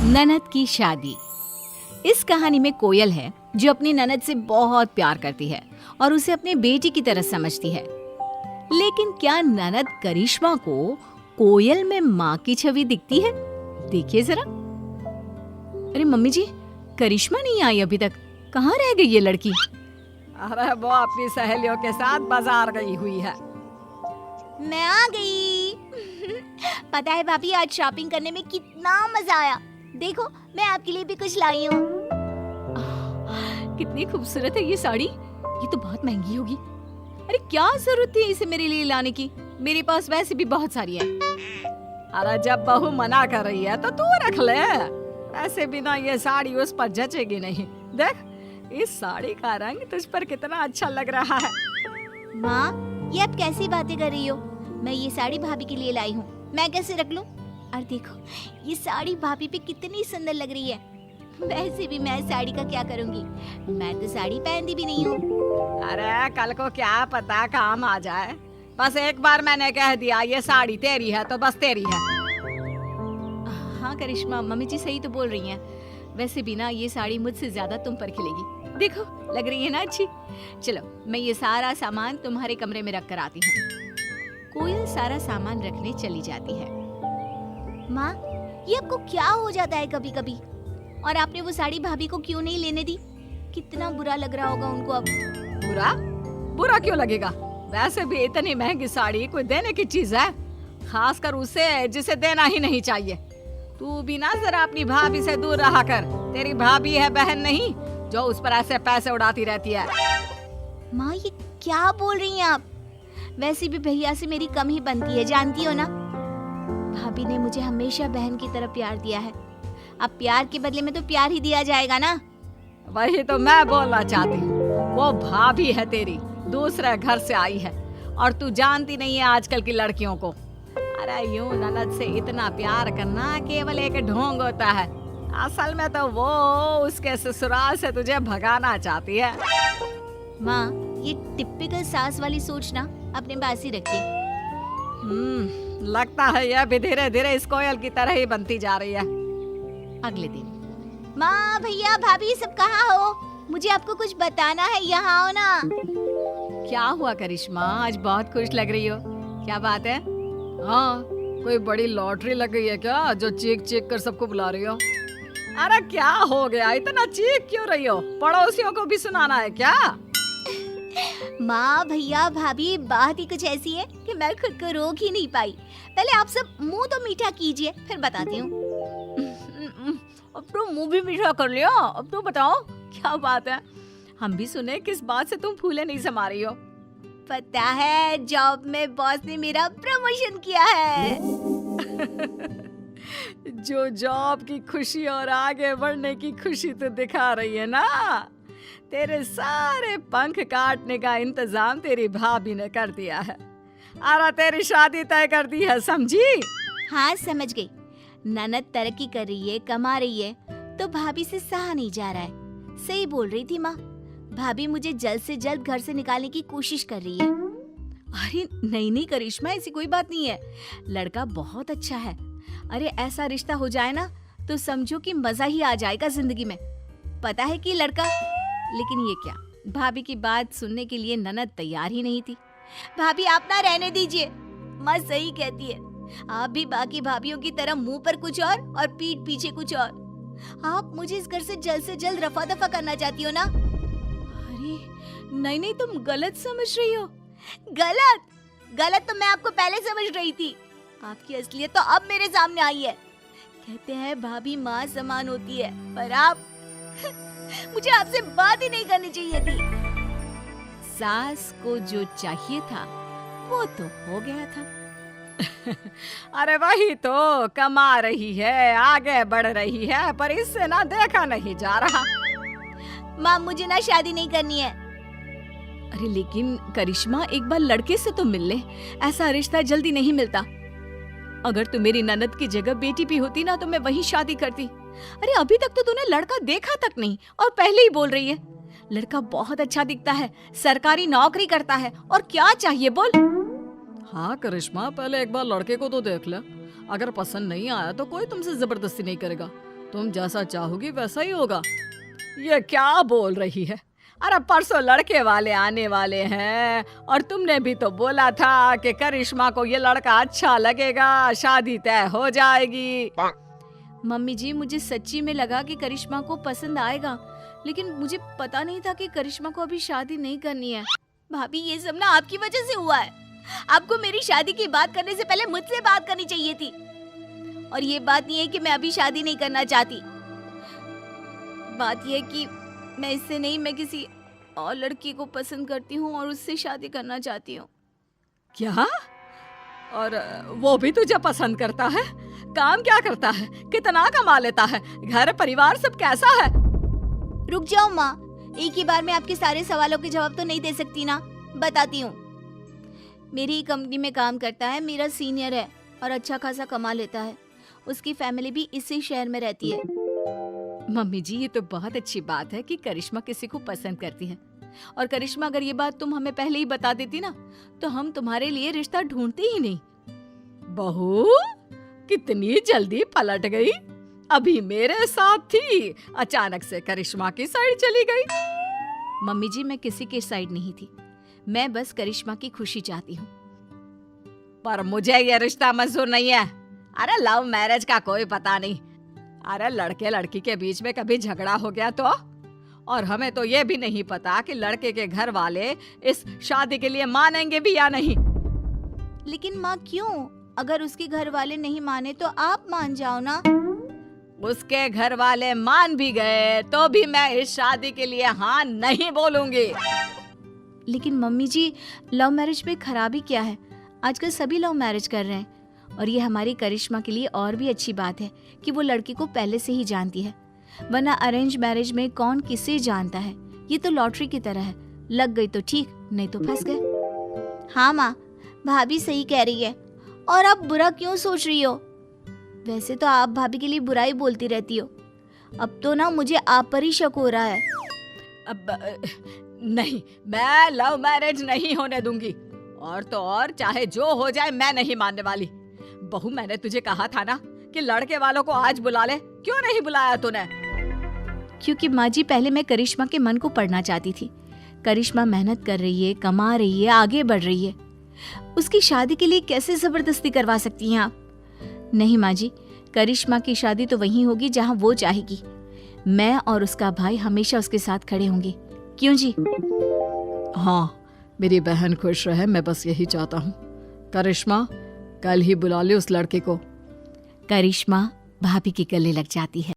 ननद की शादी। इस कहानी में कोयल है जो अपनी ननद से बहुत प्यार करती है और उसे अपनी बेटी की तरह समझती है। लेकिन क्या ननद करिश्मा को कोयल में माँ की छवि दिखती है? देखिए जरा। अरे मम्मी जी, करिश्मा नहीं आई अभी तक, कहाँ रह गई ये लड़की? अरे वो अपनी सहेलियों के साथ बाजार गई हुई है। मैं आ गई। पता है भाभी, आज शॉपिंग करने में कितना मजा आया। देखो, मैं आपके लिए भी कुछ लाई हूँ। कितनी खूबसूरत है ये साड़ी, ये तो बहुत महंगी होगी। अरे क्या जरूरत थी इसे मेरे लिए लाने की, मेरे पास वैसे भी बहुत सारी है। अरे जब बहू मना कर रही है तो तू रख ले, ऐसे बिना ये साड़ी उस पर जचेगी नहीं। देख, इस साड़ी का रंग तुझ पर कितना अच्छा लग रहा है। माँ, ये आप कैसी बातें कर रही हो? मैं ये साड़ी भाभी के लिए लाई हूँ, मैं कैसे रख लूँ? और देखो, ये साड़ी भाभी पे कितनी सुंदर लग रही है। वैसे भी मैं साड़ी का क्या करूँगी, मैं तो साड़ी पहनती भी नहीं हूँ। अरे कल को क्या पता काम आ जाए। बस एक बार मैंने कह दिया ये साड़ी तेरी है तो बस तेरी है। हाँ करिश्मा, मम्मी जी सही तो बोल रही हैं। वैसे भी ना ये साड़ी मुझसे ज्यादा तुम पर खिलेगी। देखो, लग रही है ना अच्छी। चलो, मैं ये सारा सामान तुम्हारे कमरे में रख कर आती हूँ। कोयल सारा सामान रखने चली जाती है। माँ, ये आपको क्या हो जाता है कभी कभी? और आपने वो साड़ी भाभी को क्यों नहीं लेने दी? कितना बुरा लग रहा होगा उनको अब। बुरा? बुरा क्यों लगेगा? वैसे भी इतनी महंगी साड़ी कोई देने की चीज है, खासकर उसे जिसे देना ही नहीं चाहिए। तू भी ना जरा अपनी भाभी से दूर रहा कर। तेरी भाभी है, बहन नहीं, जो उस पर ऐसे पैसे उड़ाती रहती है। माँ, ये क्या बोल रही हैं आप? वैसे भी भैया से मेरी कम ही बनती है, जानती हो ना। भाभी ने मुझे हमेशा बहन की तरह प्यार दिया है, अब प्यार के बदले में तो प्यार ही दिया जाएगा ना। वही तो मैं बोलना चाहती हूँ, वो भाभी है तेरी, दूसरे घर से आई है और तू जानती नहीं है आजकल की लड़कियों को। अरे यूं ननद से इतना प्यार करना केवल एक ढोंग होता है, असल में तो वो उसके ससुराल से तुझे भगाना चाहती है। माँ, ये टिपिकल सास वाली सोच ना अपने पास ही रखिए। लगता है यह भी धीरे धीरे इस कोयल की तरह ही बनती जा रही है। अगले दिन। माँ, भैया, भाभी, सब कहाँ हो? मुझे आपको कुछ बताना है, यहाँ आओ ना। क्या हुआ करिश्मा, आज बहुत खुश लग रही हो, क्या बात है? हाँ, कोई बड़ी लॉटरी लग गई है क्या जो चीख चीख कर सबको बुला रही हो? अरे क्या हो गया, इतना चीख क्यों रही हो? पड़ोसियों को भी सुनाना है क्या? माँ, भैया, भाभी, बात ही कुछ ऐसी है कि मैं खुद को रोक ही नहीं पाई। पहले आप सब मुंह तो मीठा कीजिए, फिर बताती हूँ। अब तो मुंह भी मीठा कर लिया, अब तो बताओ क्या बात है? हम भी सुने किस बात से तुम फूले नहीं समा रही हो। पता है, जॉब में बॉस ने मेरा प्रमोशन किया है। जो जॉब की खुशी और आगे बढ़ने की खुशी तो दिखा रही है ना, तेरे सारे पंख काटने का इंतजाम तेरी भाभी ने कर दिया है। अरे तेरी शादी तय कर दी है, समझी? हाँ, समझ गई। ननद तरक्की कर रही है, कमा रही है, तो भाभी से सहा नहीं जा रहा है। सही बोल रही थी माँ, भाभी मुझे जल्द से जल्द घर से निकालने की कोशिश कर रही है। अरे नहीं करिश्मा, ऐसी कोई बात नहीं है, लड़का बहुत अच्छा है। अरे ऐसा रिश्ता हो जाए ना तो समझो कि मजा ही आ जाएगा जिंदगी में। पता है कि लड़का, लेकिन ये क्या, भाभी की बात सुनने के लिए ननद तैयार ही नहीं थी। भाभी, आप ना रहने दीजिए, माँ सही कहती है। आप भी बाकी भाभीयों की तरह मुंह पर कुछ और पीठ पीछे कुछ और। आप मुझे इस घर से जल्द रफा दफा करना चाहती हो ना? अरे नहीं, तुम गलत समझ रही हो। गलत तो मैं आपको पहले समझ रही थी, आपकी असलियत तो अब मेरे सामने आई है। कहते हैं भाभी माँ समान होती है, पर आप मुझे आपसे बात ही नहीं करनी चाहिए थी। सास को जो चाहिए था वो तो हो गया था। अरे वही तो, कमा रही है, आगे बढ़ रही है, पर इससे ना देखा नहीं जा रहा। माँ, मुझे ना शादी नहीं करनी है। अरे लेकिन करिश्मा, एक बार लड़के से तो मिल ले, ऐसा रिश्ता जल्दी नहीं मिलता। अगर तू मेरी ननद की जगह बेटी भी होती ना तो मैं वही शादी करती। अरे अभी तक तो तूने लड़का देखा तक नहीं और पहले ही बोल रही है। लड़का बहुत अच्छा दिखता है, सरकारी नौकरी करता है, और क्या चाहिए बोल? हाँ करिश्मा, पहले एक बार लड़के को तो देख ले, अगर पसंद नहीं आया तो कोई तुमसे जबरदस्ती नहीं करेगा। तुम जैसा चाहोगी वैसा ही होगा। ये क्या बोल रही है? अरे परसों लड़के वाले आने वाले हैं और तुमने भी तो बोला था कि करिश्मा को ये लड़का अच्छा लगेगा, शादी तय हो जाएगी। मम्मी जी, मुझे सच्ची में लगा कि करिश्मा को पसंद आएगा, लेकिन मुझे पता नहीं था कि करिश्मा को अभी शादी नहीं करनी है। भाभी ये सब ना आपकी वजह से हुआ है। आपको मेरी शादी की बात करने से पहले मुझसे बात करनी चाहिए थी। और ये बात नहीं है कि मैं अभी शादी नहीं करना चाहती, बात ये है कि मैं इससे नहीं, मैं किसी और लड़की को पसंद करती हूँ और उससे शादी करना चाहती हूँ। क्या? और वो भी तुझे पसंद करता है? काम क्या करता है? कितना कमा लेता है? घर परिवार सब कैसा है? रुक जाओ माँ, एक ही बार में आपके सारे सवालों के जवाब तो नहीं दे सकती ना। बताती हूँ। मेरी ही कंपनी में काम करता है, मेरा सीनियर है और अच्छा खासा कमा लेता है। उसकी फैमिली भी इसी शहर में रहती है। मम्मी जी, ये तो बहुत अच्छी बात है कि करिश्मा किसी को पसंद करती है। और करिश्मा, अगर ये बात तुम हमें पहले ही बता देती ना, तो हम तुम्हारे लिए रिश्ता ढूंढते ही नहीं। बहू कितनी जल्दी पलट गई। अभी मेरे साथ थी, अचानक से करिश्मा की साइड चली गई। मम्मी जी, मैं किसी की साइड नहीं थी, मैं बस करिश्मा की खुशी चाहती हूँ। पर मुझे ये रिश्ता मंजूर नहीं है। अरे लव मैरिज का कोई पता नहीं। अरे लड़के लड़की के बीच में कभी झगड़ा हो गया तो? और हमें तो ये भी नहीं पता कि लड़के के घर वाले इस शादी के लिए मानेंगे भी या नहीं। लेकिन माँ क्यों? अगर उसके घर वाले नहीं माने तो आप मान जाओ ना। उसके घर वाले मान भी गए तो भी मैं इस शादी के लिए हाँ नहीं बोलूंगी। लेकिन मम्मी जी, लव मैरिज में खराबी क्या है? आजकल सभी लव मैरिज कर रहे हैं। और ये हमारी करिश्मा के लिए और भी अच्छी बात है कि वो लड़की को पहले से ही जानती है, वरना अरेंज मैरिज में कौन किसे जानता है। ये तो लॉटरी की तरह है, लग गई तो ठीक, नहीं तो फंस गए। हाँ माँ, भाभी सही कह रही है। और आप बुरा क्यों सोच रही हो? वैसे तो आप भाभी के लिए बुराई बोलती रहती हो, अब तो ना मुझे आप पर ही शक हो रहा है। अब नहीं, मैं लव मैरिज नहीं होने दूंगी। और तो और चाहे जो हो जाए मैं नहीं मानने वाली। बहू, मैंने तुझे कहा था ना कि लड़के वालों को आज बुला ले, क्यों नहीं बुलाया तूने? क्योंकि माँ जी, पहले मैं करिश्मा के मन को पढ़ना चाहती थी। करिश्मा मेहनत कर रही है, कमा रही है, आगे बढ़ रही है, उसकी शादी के लिए कैसे जबरदस्ती करवा सकती हैं आप? नहीं माँ जी, करिश्मा की शादी तो वहीं होगी जहाँ वो चाहेगी। मैं और उसका भाई हमेशा उसके साथ खड़े होंगे। क्यों जी? हाँ, मेरी बहन खुश रहे, मैं बस यही चाहता हूँ। करिश्मा, कल ही बुला ले उस लड़के को। करिश्मा भाभी के गले लग जाती है।